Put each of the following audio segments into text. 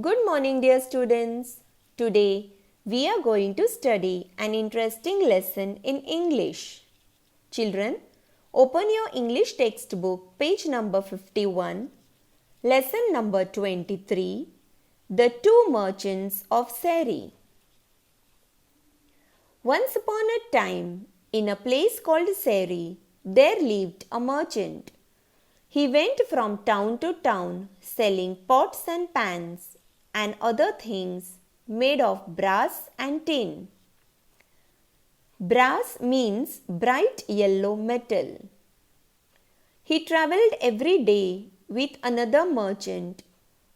Good morning, dear students. Today we are going to study an interesting lesson in English. Children, open your English textbook, page number 51, lesson number 23, The Two Merchants of Seri. Once upon a time, in a place called Seri, there lived a merchant. He went from town to town selling pots and pans and other things made of brass and tin. Brass means bright yellow metal. He travelled every day with another merchant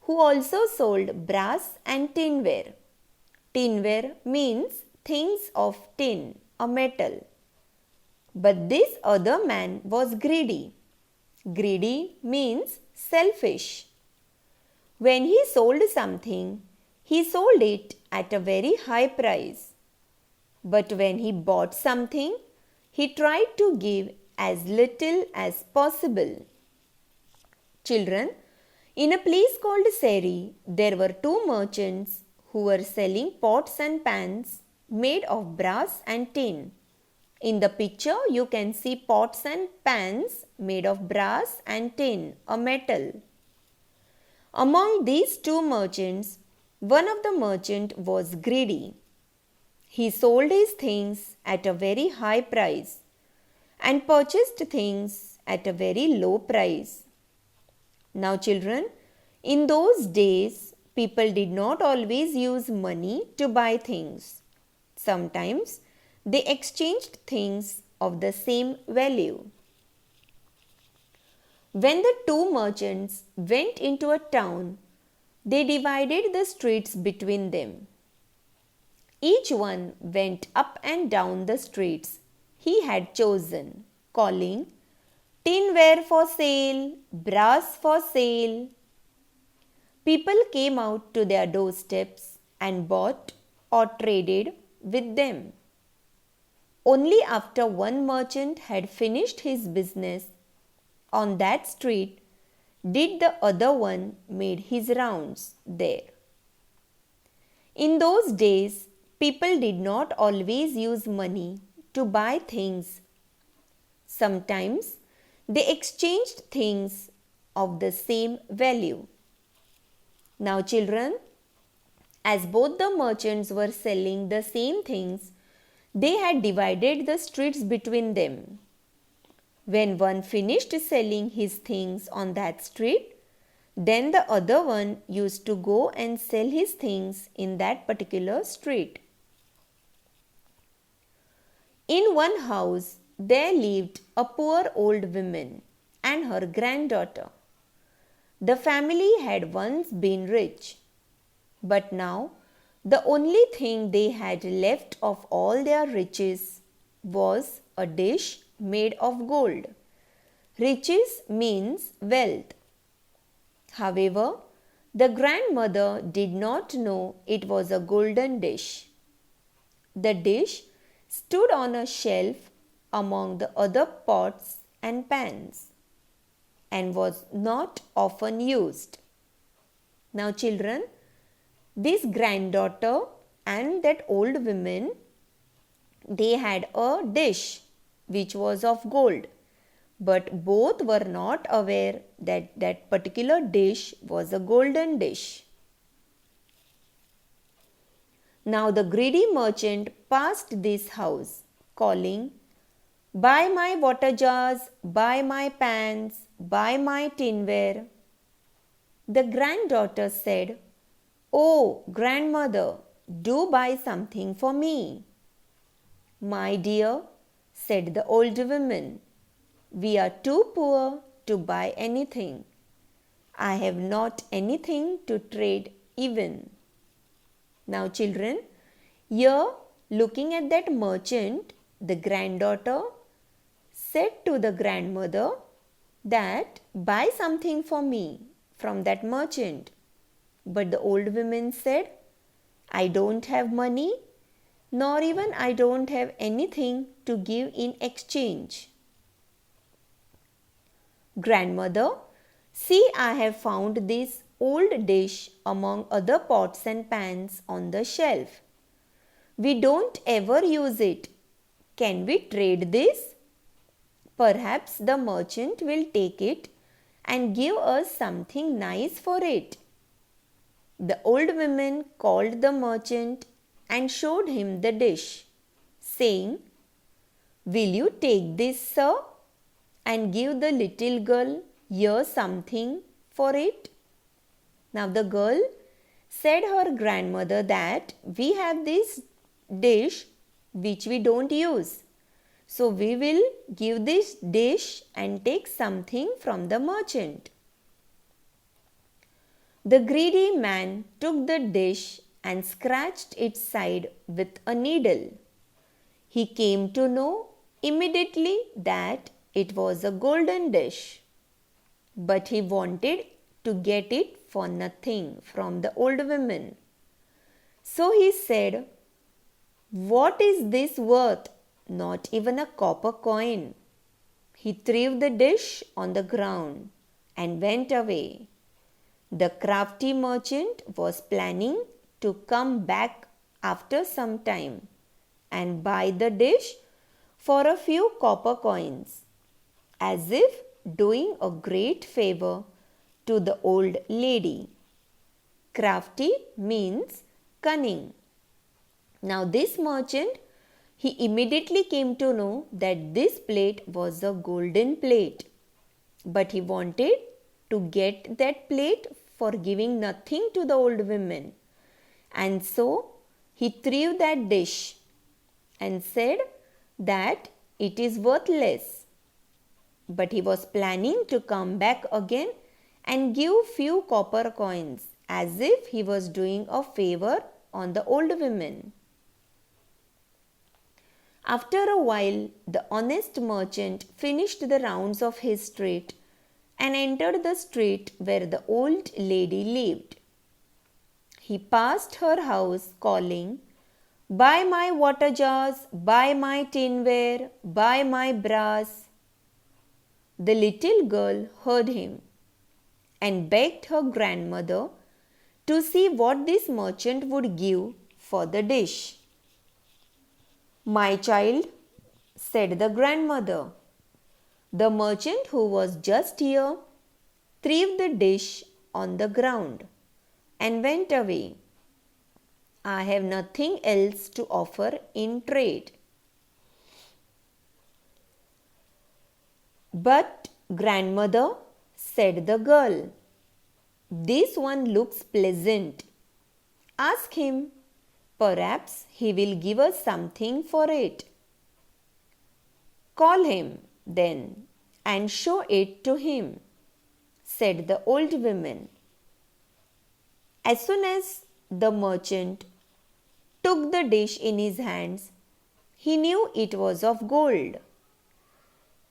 who also sold brass and tinware. Tinware means things of tin, a metal. But this other man was greedy. Greedy means selfish. When he sold something, he sold it at a very high price. But when he bought something, he tried to give as little as possible. Children, in a place called Seri, there were two merchants who were selling pots and pans made of brass and tin. In the picture, you can see pots and pans made of brass and tin, a metal. Among these two merchants, one of the merchant was greedy. He sold his things at a very high price and purchased things at a very low price. Now children, in those days, people did not always use money to buy things. Sometimes they exchanged things of the same value. When the two merchants went into a town, they divided the streets between them. Each one went up and down the streets he had chosen, calling, "Tinware for sale, brass for sale." People came out to their doorsteps and bought or traded with them. Only after one merchant had finished his business on that street did the other one made his rounds there. In those days, people did not always use money to buy things. Sometimes they exchanged things of the same value. Now children, as both the merchants were selling the same things, they had divided the streets between them. When one finished selling his things on that street, then the other one used to go and sell his things in that particular street. In one house, there lived a poor old woman and her granddaughter. The family had once been rich, but now the only thing they had left of all their riches was a dish made of gold. Riches means wealth. However, the grandmother did not know it was a golden dish. The dish stood on a shelf among the other pots and pans and was not often used. Now children, this granddaughter and that old woman, they had a dish which was of gold, but both were not aware that that particular dish was a golden dish. Now the greedy merchant passed this house, calling, "Buy my water jars, buy my pans, buy my tinware." The granddaughter said, "Oh, grandmother, do buy something for me." "My dear," said the old woman, "we are too poor to buy anything. I have not anything to trade even." Now children, here looking at that merchant, the granddaughter said to the grandmother that, "Buy something for me from that merchant." But the old woman said, "I don't have money, nor even I don't have anything to give in exchange." "Grandmother, see, I have found this old dish among other pots and pans on the shelf. We don't ever use it. Can we trade this? Perhaps the merchant will take it and give us something nice for it. The old woman called the merchant and showed him the dish, saying, "Will you take this, sir, and give the little girl here something for it?" Now the girl said her grandmother that we have this dish which we don't use. So we will give this dish and take something from the merchant. The greedy man took the dish and scratched its side with a needle. He came to know immediately that it was a golden dish, but he wanted to get it for nothing from the old woman. So he said, "What is this worth? Not even a copper coin." He threw the dish on the ground and went away. The crafty merchant was planning to come back after some time and buy the dish for a few copper coins, as if doing a great favor to the old lady. Crafty means cunning. Now this merchant, he immediately came to know that this plate was a golden plate, but he wanted to get that plate for giving nothing to the old woman. And so he threw that dish and said that it is worthless. But he was planning to come back again and give few copper coins, as if he was doing a favor on the old woman. After a while, the honest merchant finished the rounds of his street and entered the street where the old lady lived. He passed her house calling, "Buy my water jars, buy my tinware, buy my brass." The little girl heard him and begged her grandmother to see what this merchant would give for the dish. "My child," said the grandmother, "the merchant who was just here threw the dish on the ground and went away. I have nothing else to offer in trade." "But, grandmother," said the girl, "this one looks pleasant. Ask him. Perhaps he will give us something for it." "Call him, then, and show it to him," said the old woman. As soon as the merchant took the dish in his hands, he knew it was of gold.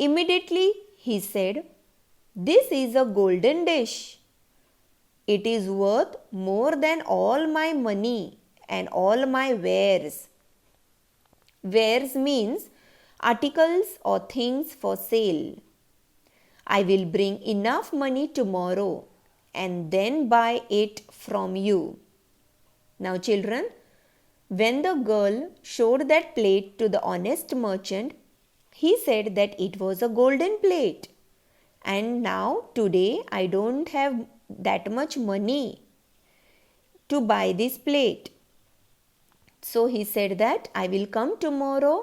Immediately he said, "This is a golden dish. It is worth more than all my money and all my wares." Wares means articles or things for sale. "I will bring enough money tomorrow and then buy it from you." Now children, when the girl showed that plate to the honest merchant, he said that it was a golden plate. "And now today I don't have that much money to buy this plate." So he said that "I will come tomorrow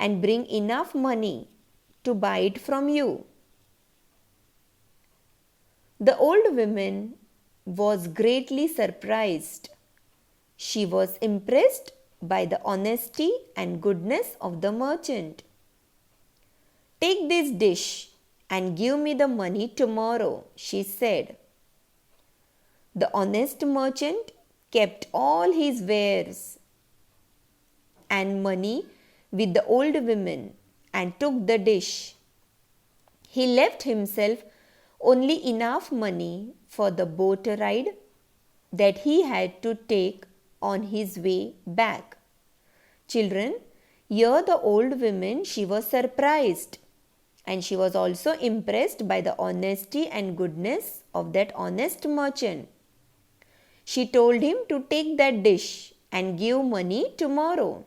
and bring enough money to buy it from you." The old woman was greatly surprised. She was impressed by the honesty and goodness of the merchant. "Take this dish and give me the money tomorrow," she said. The honest merchant kept all his wares and money with the old woman and took the dish. He left himself only enough money for the boat ride that he had to take on his way back. Children, here the old woman, she was surprised, and she was also impressed by the honesty and goodness of that honest merchant. She told him to take that dish and give money tomorrow.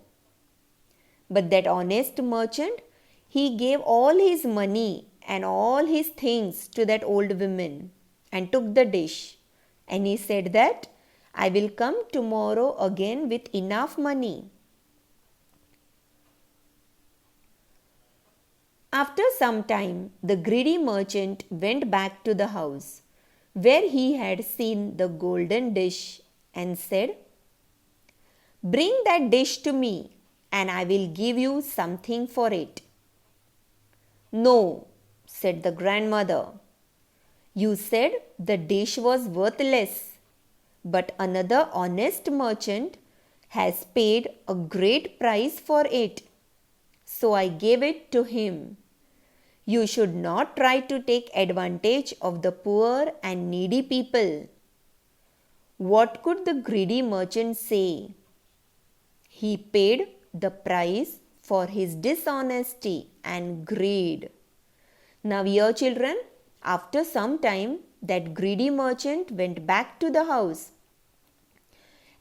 But that honest merchant, he gave all his money and all his things to that old woman and took the dish. And he said that, I will come tomorrow again with enough money. After some time, the greedy merchant went back to the house where he had seen the golden dish and said, Bring that dish to me, and I will give you something for it. No, said the grandmother. You said the dish was worthless, but another honest merchant has paid a great price for it, so I gave it to him. You should not try to take advantage of the poor and needy people. What could the greedy merchant say? He paid the price for his dishonesty and greed. Now, dear children, after some time, that greedy merchant went back to the house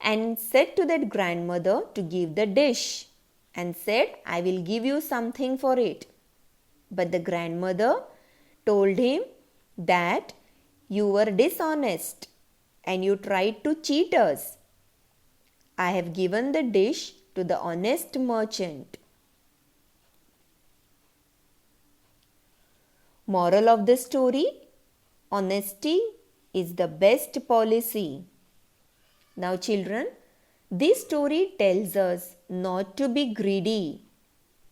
and said to that grandmother to give the dish and said, I will give you something for it. But the grandmother told him that you were dishonest and you tried to cheat us. I have given the dish to the honest merchant. Moral of the story: honesty is the best policy. Now, children, this story tells us not to be greedy.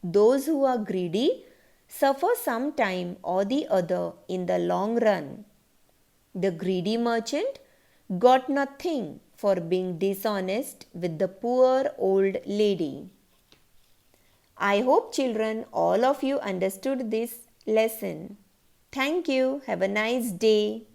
Those who are greedy suffer some time or the other in the long run. The greedy merchant got nothing for being dishonest with the poor old lady. I hope, children, all of you understood this lesson. Thank you. Have a nice day.